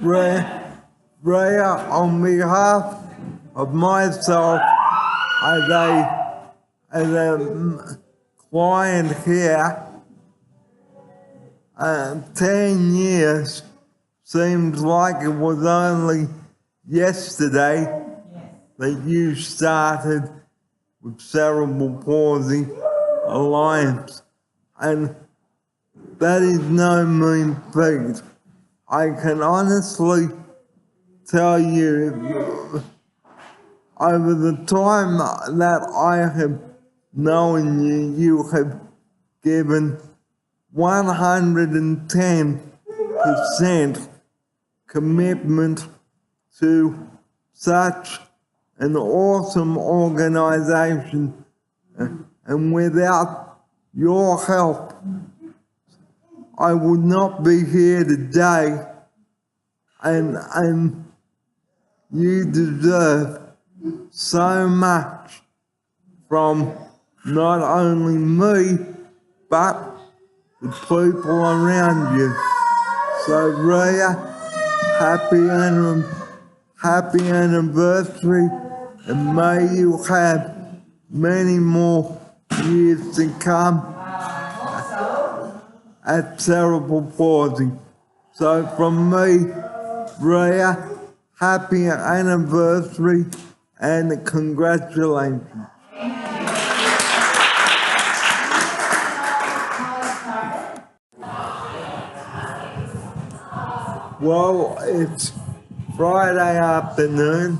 Rhea, on behalf of myself as a client here, 10 years seems like it was only yesterday that you started with Cerebral Palsy Alliance, and that is no mean feat. I can honestly tell you, over the time that I have known you, you have given 110% commitment to such an awesome organization, and without your help, I would not be here today, and you deserve so much from not only me, but the people around you. So Rhea, happy anniversary, and may you have many more years to come at Cerebral Palsy. So from me, Rhea, happy anniversary and congratulations. Well, it's Friday afternoon,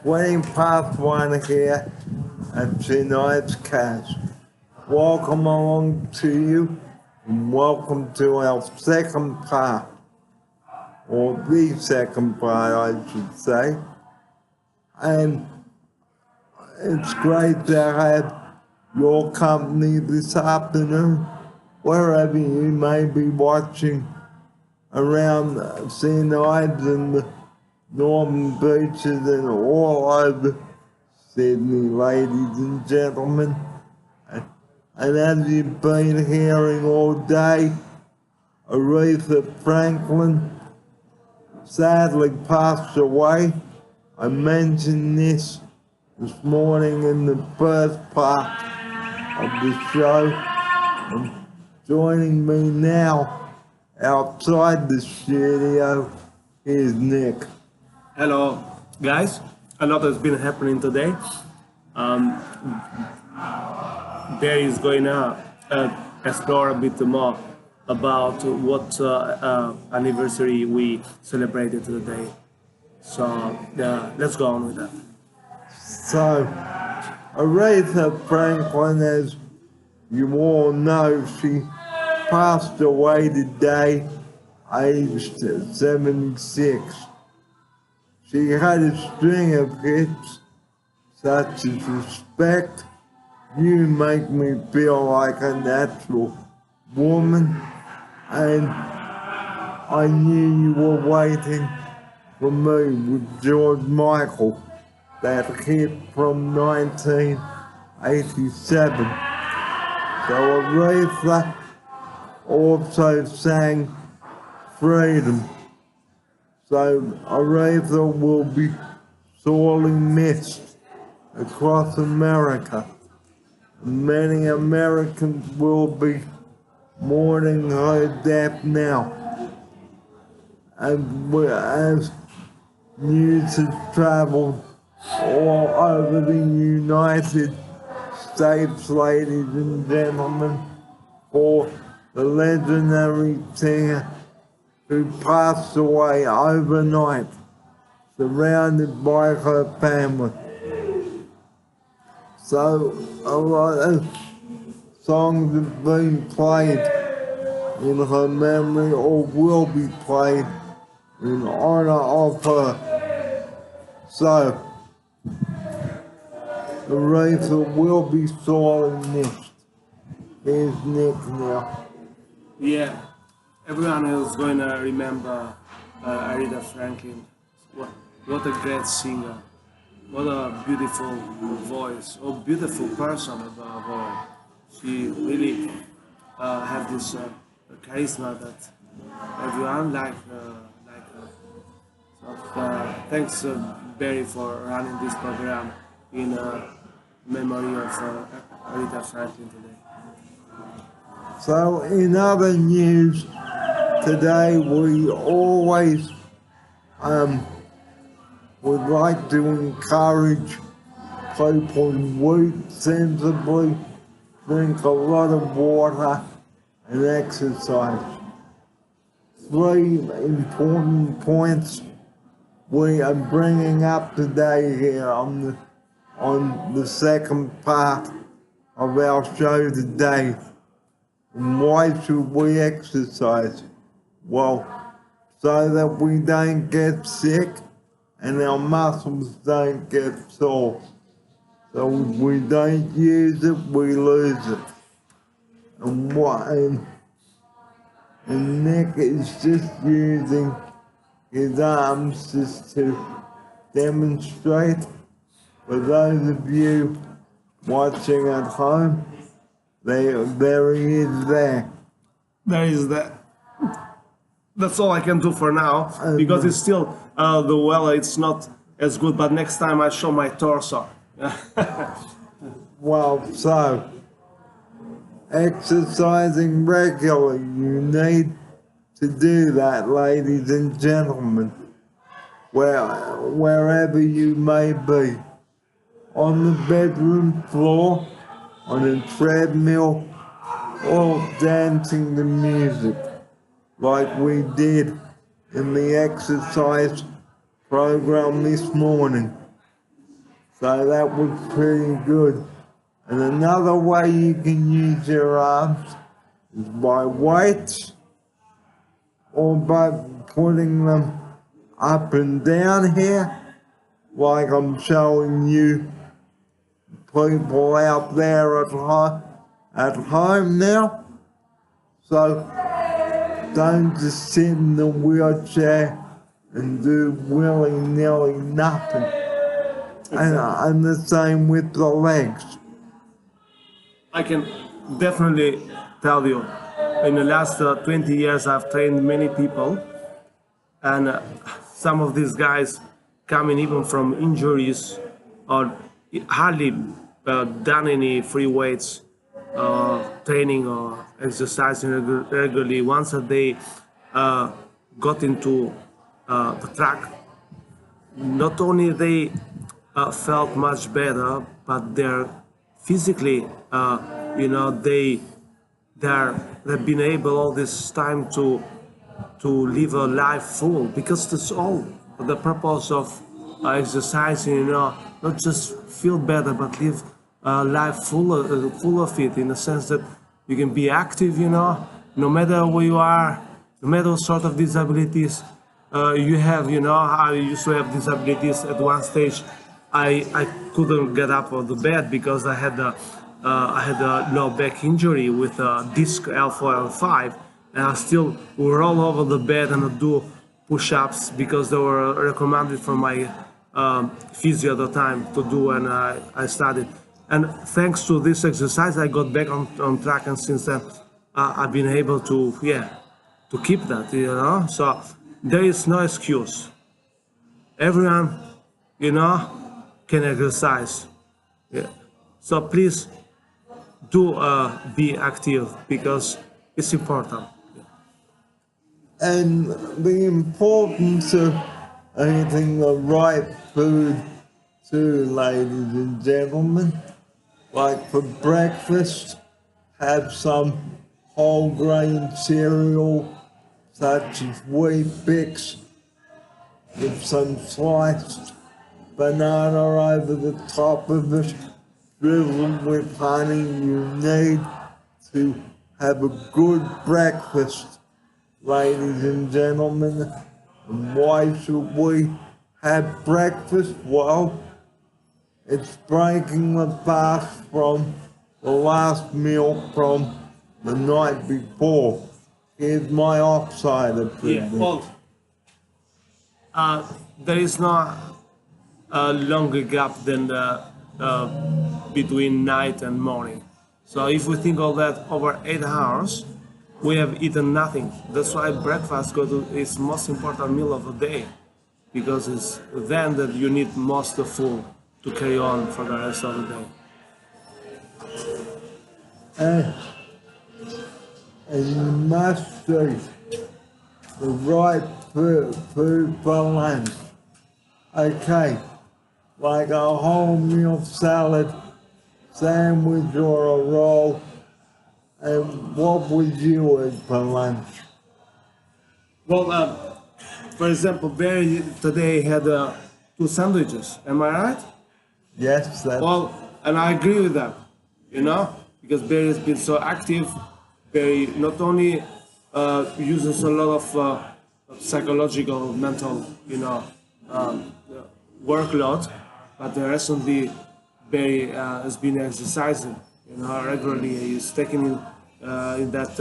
1:20 here at tonight's cast. Welcome along to you, and welcome to our second part, or the second part, I should say. And it's great to have your company this afternoon, wherever you may be watching around St. Ives and the Northern Beaches and all over Sydney, ladies and gentlemen. And as you've been hearing all day, Aretha Franklin sadly passed away. I mentioned this morning in the first part of the show. And joining me now outside the studio is Nick. Hello, guys. A lot has been happening today. There is going to explore a bit more about what anniversary we celebrated today. So let's go on with that. So, Aretha Franklin, as you all know, she passed away today, aged 76. She had a string of hits such as Respect, You Make Me Feel Like a Natural Woman, and I Knew You Were Waiting for Me with George Michael, that hit from 1987. So Aretha also sang Freedom. So Aretha will be sorely missed across America. Many Americans will be mourning her death now. And as news has traveled all over the United States, ladies and gentlemen, for the legendary singer who passed away overnight, surrounded by her family. So a lot of songs have been played in her memory or will be played in honor of her. So Aretha will be sorely missed. Here's Nick now. Yeah, everyone is going to remember Aretha Franklin. What a great singer. What a beautiful voice. Oh, beautiful person above all. She really had this charisma that everyone liked her Thanks, Barry, for running this program in memory of Aretha Franklin today. So, in other news, today we always would like to encourage people to eat sensibly, drink a lot of water, and exercise. Three important points we are bringing up today here on the second part of our show today. And why should we exercise? Well, so that we don't get sick and our muscles don't get sore. So if we don't use it, we lose it. And Nick is just using his arms just to demonstrate. For those of you watching at home, there he is there. There is that. That's all I can do for now because it's still the weather. It's not as good. But next time I show my torso. Well, so exercising regularly, you need to do that, ladies and gentlemen, wherever you may be, on the bedroom floor, on a treadmill, or dancing to music, like we did in the exercise program this morning. So that was pretty good. And another way you can use your arms is by weights or by putting them up and down here, like I'm showing you people out there at home now. So don't just sit in the wheelchair and do willy-nilly nothing. Exactly. And the same with the legs. I can definitely tell you, in the last 20 years I've trained many people, and some of these guys coming even from injuries or hardly done any free weights training or exercising regularly. Once they got into the track, not only they felt much better, but they're physically, they've been able all this time to live a life full, because that's all the purpose of exercising. Not just feel better, but live a life full of it, in the sense that you can be active. No matter where you are, no matter what sort of disabilities you have. I used to have disabilities at one stage. I couldn't get up of the bed because I had a low back injury with a disc L4, L5, and I still would roll over the bed and do push-ups because they were recommended from my physio at the time to do, and I started. And thanks to this exercise, I got back on track, and since then I've been able to keep that. So there is no excuse. Everyone, can exercise. Yeah. So please do be active, because it's important. And the importance of eating the right food too, ladies and gentlemen. Like for breakfast, have some whole grain cereal such as Wheat Bix with some sliced banana over the top of it, drizzled with honey. You need to have a good breakfast, ladies and gentlemen. And why should we have breakfast? Well, it's breaking the fast from the last meal from the night before. Here's my oxide opinion. Yeah, well, there is no longer gap than between night and morning. So if we think of that, over 8 hours, we have eaten nothing. That's why breakfast is the most important meal of the day. because it's then that you need most the full to carry on for the rest of the day. And, and you must do the right food for lunch. Okay, like a wholemeal salad, sandwich or a roll. And what would you eat for lunch? Well, for example, Barry today had two sandwiches. Am I right? Yes, that's Well, and I agree with that, you know, because Barry has been so active. Barry not only uses a lot of psychological, mental, workload, but recently Barry has been exercising, regularly. He's taking in that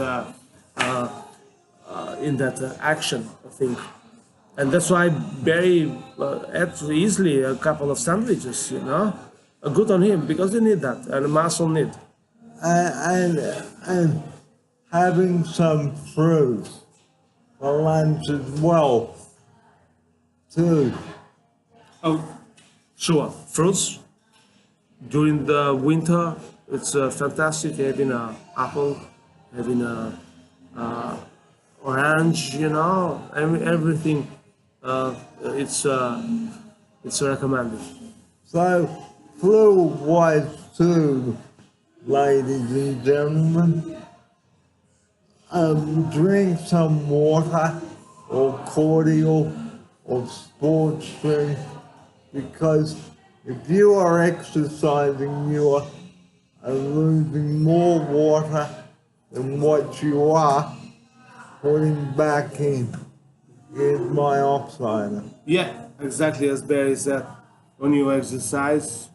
action, I think. And that's why Barry ate easily a couple of sandwiches, Good on him, because he need that, and muscle need. and having some fruit for lunch as well, too. Oh, sure. Fruits during the winter, it's fantastic having an apple, having a orange, everything. It's recommended. So, fluid-wise too, ladies and gentlemen, drink some water or cordial or sports drink, because if you are exercising, you are losing more water than what you are putting back in. Here's my offsider. Yeah, exactly as Barry said. When you exercise,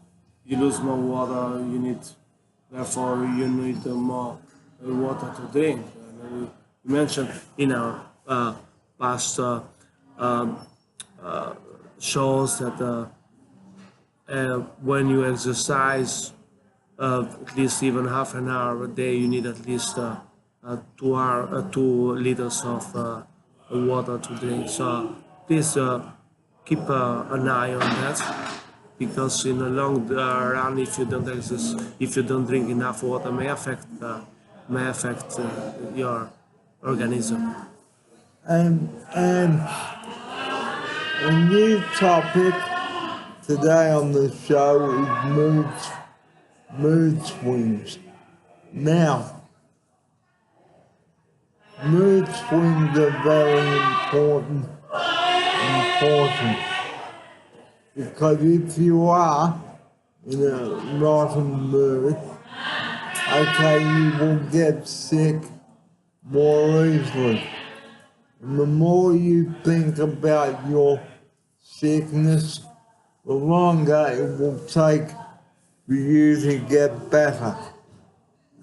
you lose more water. Therefore, you need more water to drink. And we mentioned in our past shows that when you exercise, at least even half an hour a day, you need at least 2 liters of water to drink. So please keep an eye on that, because in the long run, if you don't exercise, if you don't drink enough water, may affect your organism. And a new topic today on the show is mood swings. Now, mood swings are very important, because if you are in a rotten mood, okay, you will get sick more easily. And the more you think about your sickness, the longer it will take for you to get better.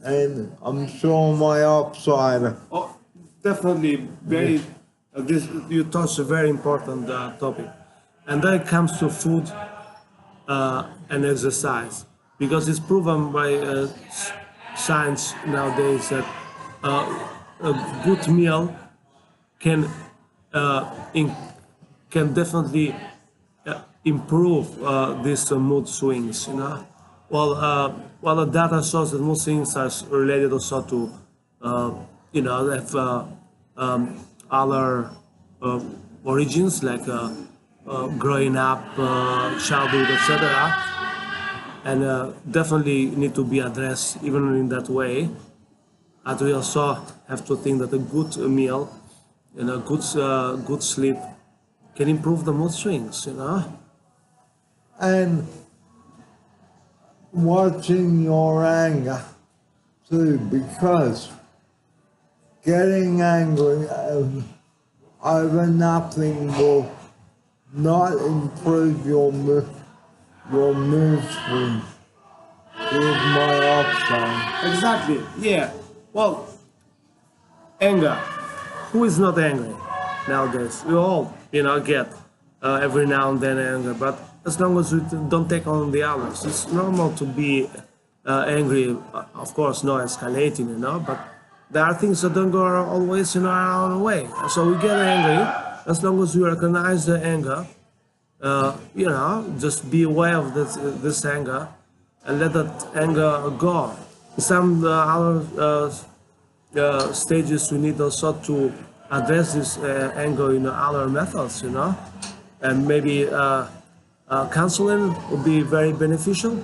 And I'm sure my upsider. Oh, definitely, very. You touched a very important topic, and then it comes to food and exercise, because it's proven by science nowadays that a good meal can can definitely improve these mood swings. Well, the data shows that mood swings are related also to have other origins, like growing up, childhood, etc. And definitely need to be addressed even in that way. But we also have to think that a good meal and a good sleep can improve the mood swings. And watching your anger too, because getting angry over nothing will not improve your mood swing. Here's my option. Exactly. Yeah. Well, anger. Who is not angry nowadays? We all, get every now and then anger. But as long as we don't take on the others, it's normal to be angry. Of course, no escalating, But there are things that don't go always in our own way. So we get angry. As long as we recognize the anger, just be aware of this anger and let that anger go. Some other stages we need also to address this anger in other methods, and maybe counseling would be very beneficial.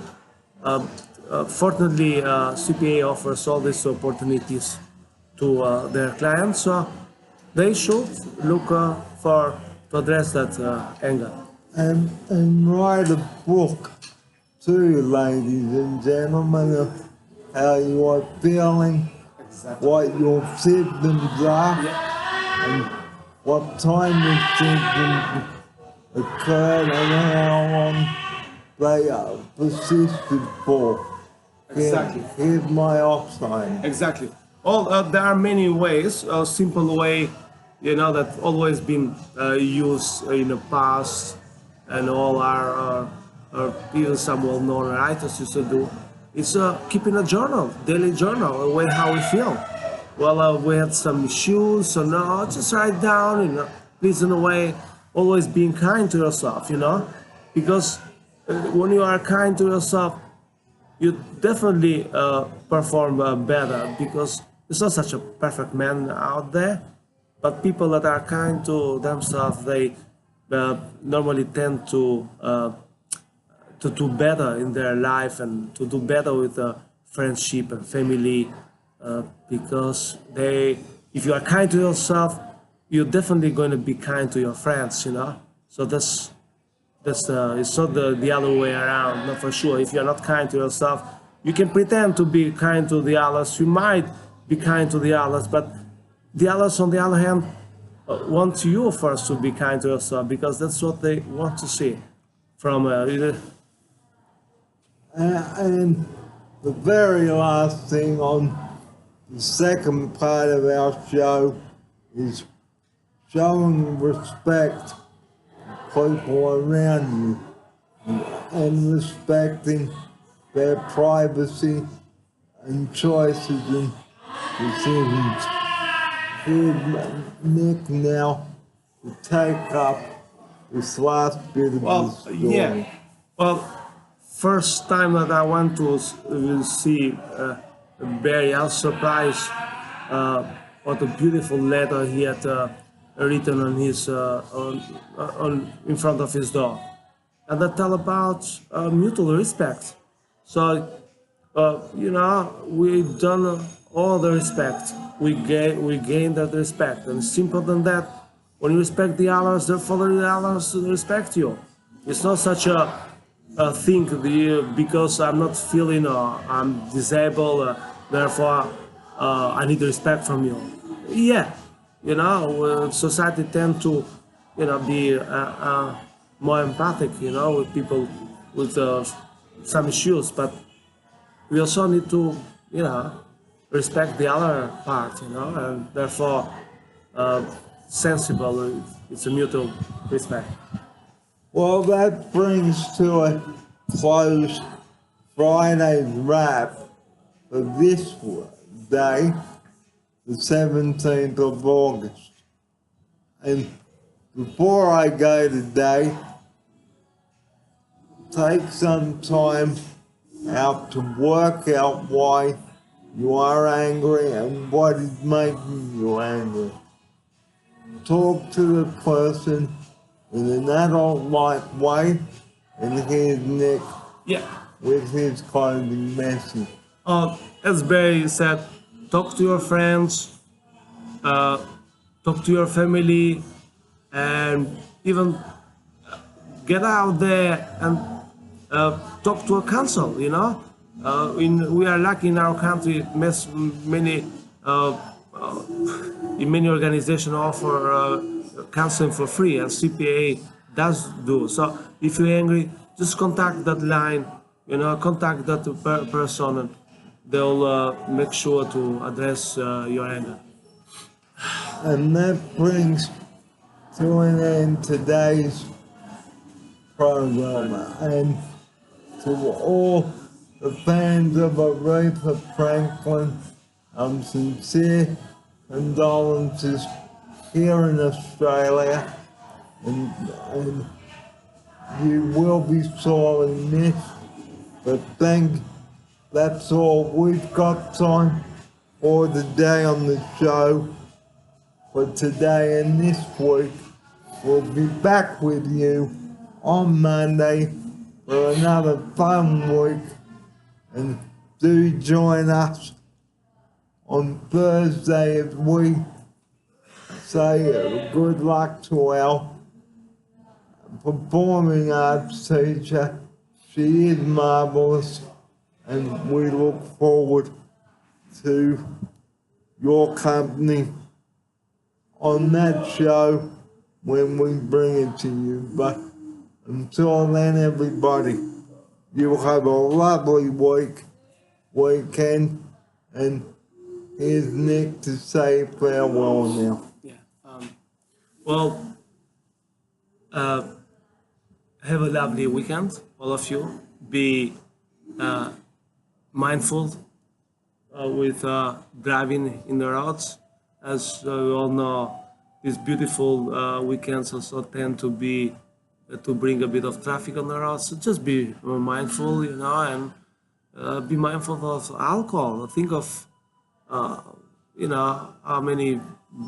Fortunately, CPA offers all these opportunities to their clients, so they should look for to address that anger. And write a book too, ladies and gentlemen, of how you are feeling, what your symptoms are, and what time the symptoms occurred and how long they persisted for. Exactly. Here's my Alzheimer's. Exactly. There are many ways. A simple way, that always been used in the past, and all our even some well-known writers used to do. It's keeping a journal, daily journal, a way how we feel. Well, we had some issues, so no, just write down, please, in a way, always being kind to yourself, because when you are kind to yourself, you definitely perform better, because there's not such a perfect man out there, but people that are kind to themselves, they normally tend to do better in their life and to do better with friendship and family, because if you are kind to yourself, you're definitely going to be kind to your friends, So that's it's not the other way around, not for sure. If you're not kind to yourself, you can pretend to be kind to the others. You might be kind to the others, but the others, on the other hand, want you first to be kind to yourself, because that's what they want to see from And the very last thing on the second part of our show is showing respect to people around you and respecting their privacy and choices and decisions. Here's Nick now to take up this last bit of the story. Yeah. Well, first time that I went to see Barry, I was surprised what a beautiful letter he had written on his in front of his door, and that tell about mutual respect. So we done all the respect. We gain that respect, and simple than that. When you respect the others, therefore the others respect you. It's not such a thing because I'm not feeling or I'm disabled, therefore I need respect from you. Yeah, society tend to, be more empathic, with people with some issues, but we also need to, respect the other part, and therefore sensible. It's a mutual respect. Well, that brings to a close Friday's wrap of this day, the 17th of August. And before I go today, take some time out to work out why you are angry and what is making you angry. Talk to the person in an adult-like way, and here's Nick with his closing message. As Barry said, talk to your friends, talk to your family, and even get out there and talk to a council, we are lucky in our country, many organizations offer counseling for free, and CPA does do. So if you're angry, just contact that line, contact that person, and they'll make sure to address your anger. And that brings to an end today's program. And to all the fans of Aretha Franklin, sincere condolences here in Australia, and you will be sorely missed. But that's all we've got time for today on the show. For today and this week, we'll be back with you on Monday for another fun week. And do join us on Thursday as we say good luck to our performing arts teacher. She is marvellous, and we look forward to your company on that show when we bring it to you. But until then, everybody, you have a lovely weekend, and here's Nick to say farewell now. Yeah. Well, have a lovely weekend, all of you. Be mindful with driving in the roads. As we all know, these beautiful weekends also tend to be to bring a bit of traffic on the roads. So just be mindful, and be mindful of alcohol. Think of how many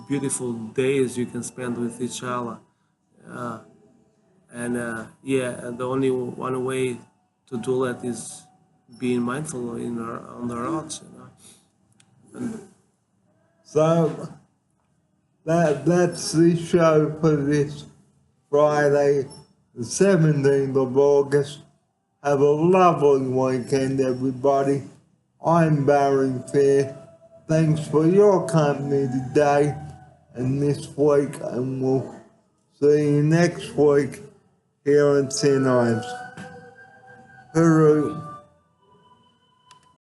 beautiful days you can spend with each other. And the only one way to do that is being mindful on the roads. So that's the show for this Friday, the 17th of August. Have a lovely weekend, everybody. I'm Barry Fair. Thanks for your company today and this week, and we'll see you next week here on Tin Ives. Hooroo.